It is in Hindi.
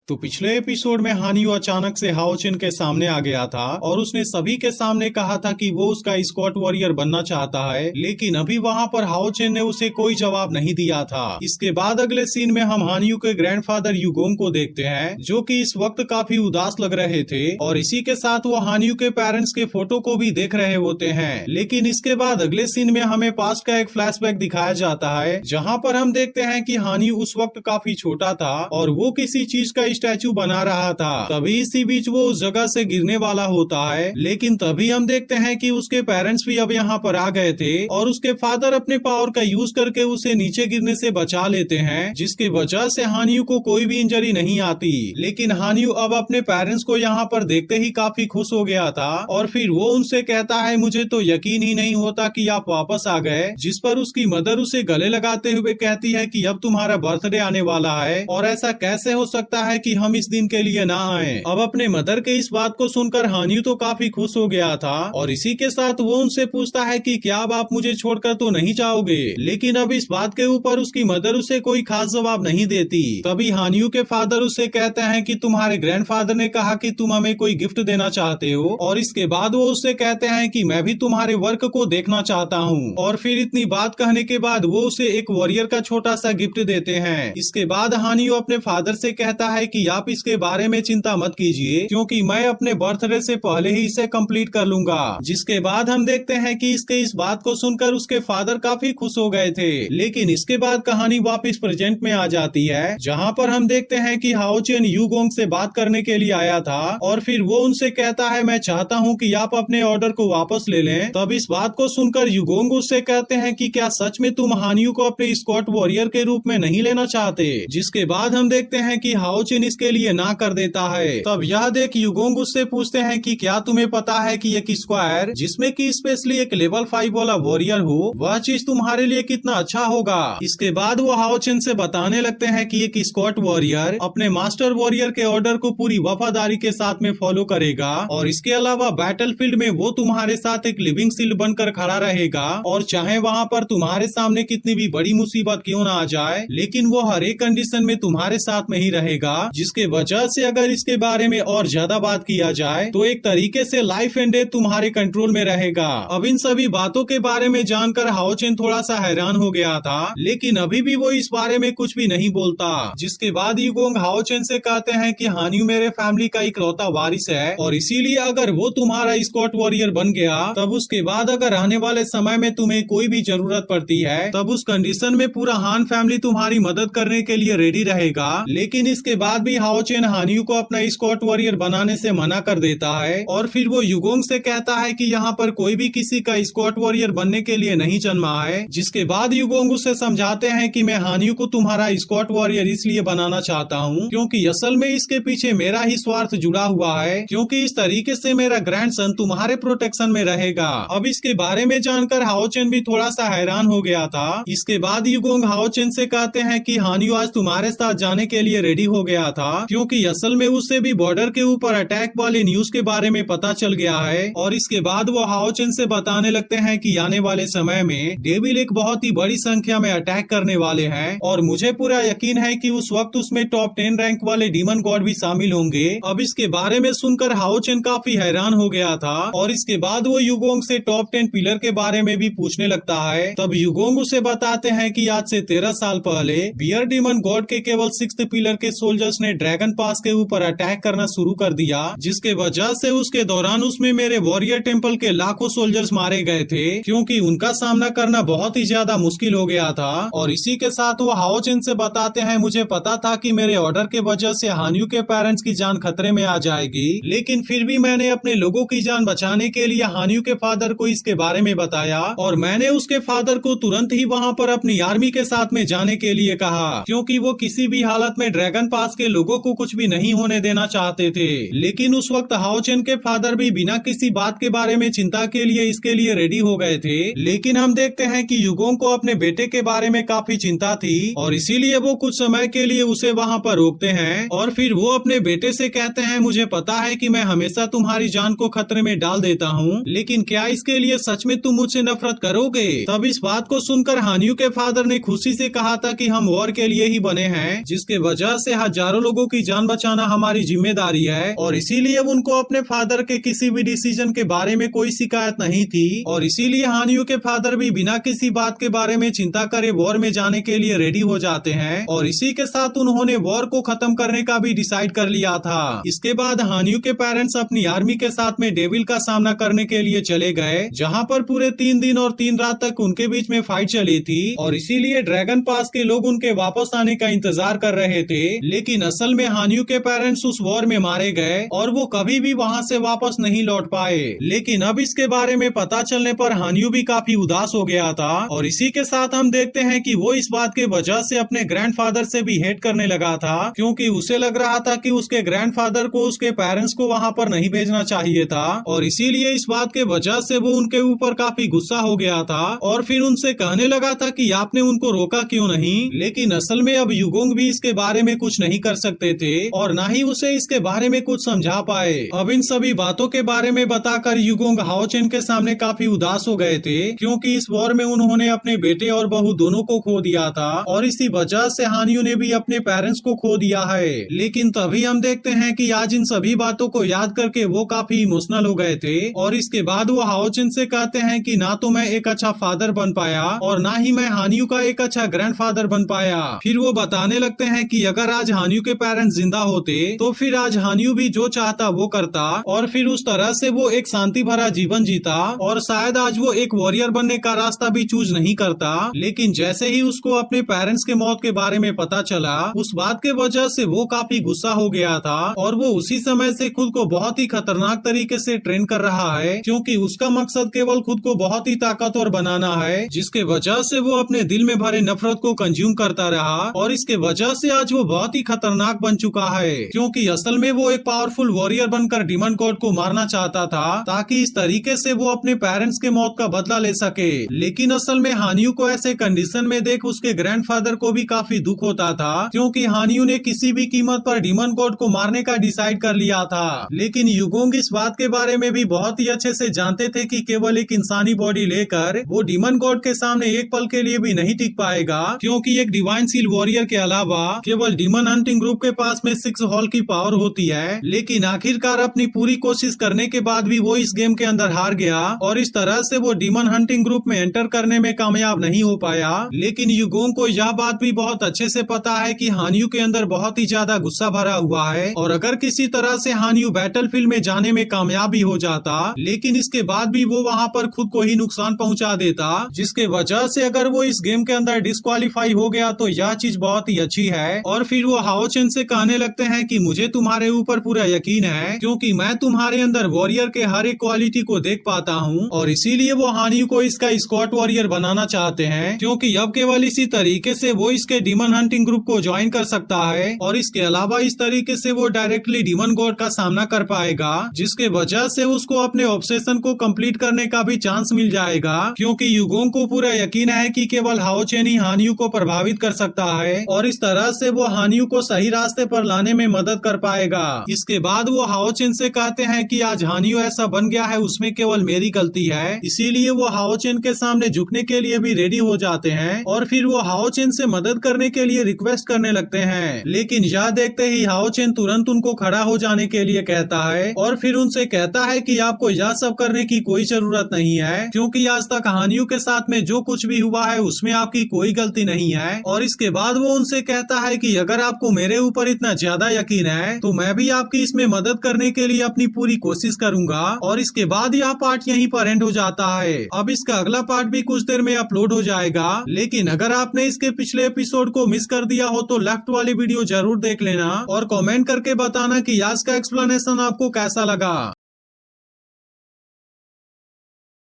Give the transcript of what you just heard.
तो पिछले एपिसोड में हानियो अचानक से हाओचिन के सामने आ गया था और उसने सभी के सामने कहा था कि वो उसका स्क्वाड वॉरियर बनना चाहता है, लेकिन अभी वहाँ पर हाओचिन ने उसे कोई जवाब नहीं दिया था। इसके बाद अगले सीन में हम हानियो के ग्रैंडफादर युगोंग को देखते हैं, जो कि इस वक्त काफी उदास लग रहे थे और इसी के साथ वो हानियो के पेरेंट्स के फोटो को भी देख रहे होते हैं। लेकिन इसके बाद अगले सीन में हमें पास्ट का एक फ्लैशबैक दिखाया जाता है, जहाँ पर हम देखते हैं कि हानियो उस वक्त काफी छोटा था और वो किसी चीज का स्टैचू बना रहा था। तभी इसी बीच वो उस जगह से गिरने वाला होता है, लेकिन तभी हम देखते हैं कि उसके पेरेंट्स भी अब यहाँ पर आ गए थे और उसके फादर अपने पावर का यूज करके उसे नीचे गिरने से बचा लेते हैं, जिसकी वजह से हानियो को कोई भी इंजरी नहीं आती। लेकिन हानियो अब अपने पेरेंट्स को यहाँ पर देखते ही काफी खुश हो गया था और फिर वो उनसे कहता है, मुझे तो यकीन ही नहीं होता कि आप वापस आ गए। जिस पर उसकी मदर उसे गले लगाते हुए कहती है कि अब तुम्हारा बर्थडे आने वाला है और ऐसा कैसे हो सकता है कि हम इस दिन के लिए ना आए। अब अपने मदर के इस बात को सुनकर हानियो तो काफी खुश हो गया था और इसी के साथ वो उनसे पूछता है कि क्या अब आप मुझे छोड़कर तो नहीं जाओगे। लेकिन अब इस बात के ऊपर उसकी मदर उसे कोई खास जवाब नहीं देती। तभी हानियो के फादर उसे कहते हैं कि तुम्हारे ग्रैंडफादर ने कहा कि तुम हमें कोई गिफ्ट देना चाहते हो और इसके बाद वो उससे कहते हैं कि मैं भी तुम्हारे वर्क को देखना चाहता हूँ। और फिर इतनी बात कहने के बाद वो उसे एक वॉरियर का छोटा सा गिफ्ट देते हैं। इसके बाद हानियो अपने फादर से कहता है कि आप इसके बारे में चिंता मत कीजिए, क्योंकि मैं अपने बर्थडे से पहले ही इसे कंप्लीट कर लूंगा। जिसके बाद हम देखते हैं कि इसके इस बात को सुनकर उसके फादर काफी खुश हो गए थे। लेकिन इसके बाद कहानी वापस प्रेजेंट में आ जाती है, जहाँ पर हम देखते हैं कि हाओचिन युगोंग से बात करने के लिए आया था और फिर वो उनसे कहता है, मैं चाहता हूँ कि आप अपने ऑर्डर को वापस ले लें। तब इस बात को सुनकर युगोंग उससे कहते हैं कि क्या सच में तुम हानियो को अपने स्क्वाड वॉरियर के रूप में नहीं लेना चाहते। जिसके बाद हम देखते हैं कि हाओचिन इसके लिए ना कर देता है। तब यह देख युगोंग उससे पूछते हैं कि क्या तुम्हें पता है कि एक स्क्वायर जिसमें कि स्पेशली एक लेवल 5 वाला वॉरियर हो, वह चीज तुम्हारे लिए कितना अच्छा होगा। इसके बाद वो हाओचिन से बताने लगते हैं कि एक स्क्वाड वॉरियर अपने मास्टर वॉरियर के ऑर्डर को पूरी वफादारी के साथ में फॉलो करेगा और इसके अलावा बैटलफील्ड में वो तुम्हारे साथ एक लिविंग शील्ड बनकर खड़ा रहेगा और चाहे वहाँ पर तुम्हारे सामने कितनी भी बड़ी मुसीबत क्यों ना आ जाए, लेकिन वो हर एक कंडीशन में तुम्हारे साथ में ही रहेगा। जिसके वजह से अगर इसके बारे में और ज्यादा बात किया जाए तो एक तरीके से लाइफ एंड डेथ तुम्हारे कंट्रोल में रहेगा। अब इन सभी बातों के बारे में जानकर हाओचिन थोड़ा सा हैरान हो गया था, लेकिन अभी भी वो इस बारे में कुछ भी नहीं बोलता। जिसके बाद युगोंग हाओचिन से कहते हैं कि हानियो मेरे फैमिली का इकलौता वारिस है और इसीलिए अगर वो तुम्हारा स्क्वाड वॉरियर बन गया, तब उसके बाद अगर आने वाले समय में तुम्हें कोई भी जरूरत पड़ती है, तब उस कंडीशन में पूरा हान फैमिली तुम्हारी मदद करने के लिए रेडी रहेगा। लेकिन इसके बाद भी हाओचिन हानियो को अपना स्क्वाड वॉरियर बनाने से मना कर देता है और फिर वो युगोंग से कहता है कि यहाँ पर कोई भी किसी का स्क्वाड वॉरियर बनने के लिए नहीं जन्मा है। जिसके बाद युगोंग उसे समझाते हैं कि मैं हानियो को तुम्हारा स्क्वाड वॉरियर इसलिए बनाना चाहता हूँ क्योंकि असल में इसके पीछे मेरा ही स्वार्थ जुड़ा हुआ है, क्योंकि इस तरीके से मेरा ग्रैंडसन तुम्हारे प्रोटेक्शन में रहेगा। अब इसके बारे में जानकर हाओचिन भी थोड़ा सा हैरान हो गया था। इसके बाद युगोंग हाओचिन से कहते हैं कि हानियो आज तुम्हारे साथ जाने के लिए रेडी हो गया था, क्योंकि असल में उससे भी बॉर्डर के ऊपर अटैक वाले न्यूज के बारे में पता चल गया है। और इसके बाद वो हाओचिन से बताने लगते हैं कि आने वाले समय में डेविल एक बहुत ही बड़ी संख्या में अटैक करने वाले हैं और मुझे पूरा यकीन है कि उस वक्त उसमें टॉप 10 रैंक वाले डीमन गॉड भी शामिल होंगे। अब इसके बारे में सुनकर हाओचिन काफी हैरान हो गया था और इसके बाद वो युगोंग से टॉप 10 पिलर के बारे में भी पूछने लगता है। तब युगोंग उसे बताते हैं कि आज से 13 साल पहले बियर डीमन गॉड के केवल 6th पिलर के सोल्जर्स ने ड्रैगन पास के ऊपर अटैक करना शुरू कर दिया, जिसके वजह से उसके दौरान उसमें मेरे वॉरियर टेम्पल के लाखों सोल्जर्स मारे गए थे, क्योंकि उनका सामना करना बहुत ही ज्यादा मुश्किल हो गया था। और इसी के साथ वो हाओचिन से बताते हैं, मुझे पता था कि मेरे ऑर्डर के वजह से हानियो के पेरेंट्स की जान खतरे में आ जाएगी, लेकिन फिर भी मैंने अपने लोगों की जान बचाने के लिए हानियो के फादर को इसके बारे में बताया और मैंने उसके फादर को तुरंत ही वहाँ पर अपनी आर्मी के साथ में जाने के लिए कहा, क्योंकि वो किसी भी हालत में ड्रैगन पास के लोगों को कुछ भी नहीं होने देना चाहते थे। लेकिन उस वक्त हाओचिन के फादर भी बिना किसी बात के बारे में चिंता के लिए इसके लिए रेडी हो गए थे। लेकिन हम देखते हैं कि युगोंग को अपने बेटे के बारे में काफी चिंता थी और इसीलिए वो कुछ समय के लिए उसे वहाँ पर रोकते हैं और फिर वो अपने बेटे से कहते हैं, मुझे पता है कि मैं हमेशा तुम्हारी जान को खतरे में डाल देता हूँ, लेकिन क्या इसके लिए सच में तुम मुझसे नफरत करोगे। तब इस बात को सुनकर हानियो के फादर ने खुशी से कहा था कि हम वॉर के लिए ही बने हैं, जिसके वजह से हजारों हजारों लोगों की जान बचाना हमारी जिम्मेदारी है और इसीलिए उनको अपने फादर के किसी भी डिसीजन के बारे में कोई शिकायत नहीं थी और इसीलिए हानियों के फादर भी बिना किसी बात के बारे में चिंता करे वॉर में जाने के लिए रेडी हो जाते हैं और इसी के साथ उन्होंने वॉर को खत्म करने का भी डिसाइड कर लिया था। इसके बाद हानियों के पेरेंट्स अपनी आर्मी के साथ में डेविल का सामना करने के लिए चले गए, जहाँ पर पूरे 3 दिन और 3 रात तक उनके बीच में फाइट चली थी और इसीलिए ड्रैगन पास के लोग उनके वापस आने का इंतजार कर रहे थे। लेकिन असल में हानियों के पेरेंट्स उस वॉर में मारे गए और वो कभी भी वहाँ से वापस नहीं लौट पाए। लेकिन अब इसके बारे में पता चलने पर हानियों भी काफी उदास हो गया था और इसी के साथ हम देखते हैं कि वो इस बात के वजह से अपने ग्रैंडफादर से भी हेट करने लगा था, क्योंकि उसे लग रहा था कि उसके ग्रैंडफादर को उसके पेरेंट्स को वहाँ पर नहीं भेजना चाहिए था और इसीलिए इस बात के वजह से वो उनके ऊपर काफी गुस्सा हो गया था और फिर उनसे कहने लगा था कि आपने उनको रोका क्यों नहीं। लेकिन असल में अब युगोंग भी इसके बारे में कुछ नहीं कर सकते थे और न ही उसे इसके बारे में कुछ समझा पाए। अब इन सभी बातों के बारे में बताकर युगोंग हाओचेन के सामने काफी उदास हो गए थे, क्योंकि इस वॉर में उन्होंने अपने बेटे और बहू दोनों को खो दिया था और इसी वजह से हानियों ने भी अपने पेरेंट्स को खो दिया है। लेकिन तभी हम देखते हैं कि आज इन सभी बातों को याद करके वो काफी इमोशनल हो गए थे और इसके बाद वो हाओचेन से कहते हैं कि ना तो मैं एक अच्छा फादर बन पाया और ना ही मैं हानियों का एक अच्छा ग्रैंडफादर बन पाया। फिर वो बताने लगते हैं कि अगर आज हानियों के पेरेंट्स जिंदा होते तो फिर आज हानियों भी जो चाहता वो करता और फिर उस तरह से वो एक शांति भरा जीवन जीता और शायद आज वो एक वॉरियर बनने का रास्ता भी चूज नहीं करता। लेकिन जैसे ही उसको अपने पेरेंट्स के मौत के बारे में पता चला, उस बात के वजह से वो काफी गुस्सा हो गया था और वो उसी समय से खुद को बहुत ही खतरनाक तरीके से ट्रेन कर रहा है, क्योंकि उसका मकसद केवल खुद को बहुत ही ताकतवर बनाना है, जिसके वजह से वो अपने दिल में भरे नफरत को कंज्यूम करता रहा और इसके वजह से आज वो बहुत ही खतरनाक बन चुका है, क्योंकि असल में वो एक पावरफुल वॉरियर बनकर डीमन गॉड को मारना चाहता था ताकि इस तरीके से वो अपने पेरेंट्स के मौत का बदला ले सके। लेकिन असल में हानियों को ऐसे कंडीशन में देख उसके ग्रैंडफादर को भी काफी दुख होता था, क्योंकि हानियों ने किसी भी कीमत पर डीमन गॉड को मारने का डिसाइड कर लिया था। लेकिन युगोंग इस बात के बारे में भी बहुत ही अच्छे से जानते थे कि केवल एक इंसानी बॉडी लेकर वो डीमन गॉड के सामने एक पल के लिए भी नहीं टिक पाएगा, क्योंकि एक डिवाइन सील वॉरियर के अलावा केवल डीमन हंटिंग ग्रुप के पास में 6 हॉल की पावर होती है। लेकिन आखिरकार अपनी पूरी कोशिश करने के बाद भी वो इस गेम के अंदर हार गया और इस तरह से वो डीमन हंटिंग ग्रुप में एंटर करने में कामयाब नहीं हो पाया। लेकिन युगोंग को यह बात भी बहुत अच्छे से पता है कि हानियों के अंदर बहुत ही ज्यादा गुस्सा भरा हुआ है और अगर किसी तरह से हानियों बैटलफील्ड में जाने में कामयाब भी हो जाता, लेकिन इसके बाद भी वो वहाँ पर खुद को ही नुकसान पहुँचा देता, जिसके वजह से अगर वो इस गेम के अंदर डिस्क्वालीफाई हो गया तो यह चीज बहुत ही अच्छी है। और फिर वो हाओचेन से कहने लगते हैं कि मुझे तुम्हारे ऊपर पूरा यकीन है, क्योंकि मैं तुम्हारे अंदर वॉरियर के हर एक क्वालिटी को देख पाता हूँ और इसीलिए वो हानियों को इसका स्क्वाड वॉरियर बनाना चाहते हैं, क्योंकि अब केवल इसी तरीके से वो इसके डीमन हंटिंग ग्रुप को ज्वाइन कर सकता है और इसके अलावा इस तरीके से वो डायरेक्टली डीमन गॉड का सामना कर पाएगा, जिसके वजह से उसको अपने ऑब्सेशन को कंप्लीट करने का भी चांस मिल जाएगा, क्योंकि युगोंग को पूरा यकीन है कि केवल हाओचेन ही हानियों को प्रभावित कर सकता है और इस तरह से वो हानियों को सही रास्ते पर लाने में मदद कर पाएगा। इसके बाद वो हाओचेन से कहते हैं कि आज हानियों ऐसा बन गया है उसमें केवल मेरी गलती है, इसीलिए वो हाओचेन के सामने झुकने के लिए भी रेडी हो जाते हैं और फिर वो हाओचेन से मदद करने के लिए रिक्वेस्ट करने लगते हैं। लेकिन यह देखते ही हाओचेन तुरंत उनको खड़ा हो जाने के लिए कहता है और फिर उनसे कहता है कि आपको यह सब करने की कोई जरूरत नहीं है, क्योंकि आज तक हानियों के साथ में जो कुछ भी हुआ है उसमें आपकी कोई गलती नहीं है। और इसके बाद वो उनसे कहता है कि अगर आपको मेरे ऊपर इतना ज्यादा यकीन है तो मैं भी आपकी इसमें मदद करने के लिए अपनी पूरी कोशिश करूंगा। और इसके बाद यह पार्ट यहीं पर एंड हो जाता है। अब इसका अगला पार्ट भी कुछ देर में अपलोड हो जाएगा, लेकिन अगर आपने इसके पिछले एपिसोड को मिस कर दिया हो तो लेफ्ट वाली वीडियो जरूर देख लेना और कमेंट करके बताना कि आज का एक्सप्लेनेशन आपको कैसा लगा।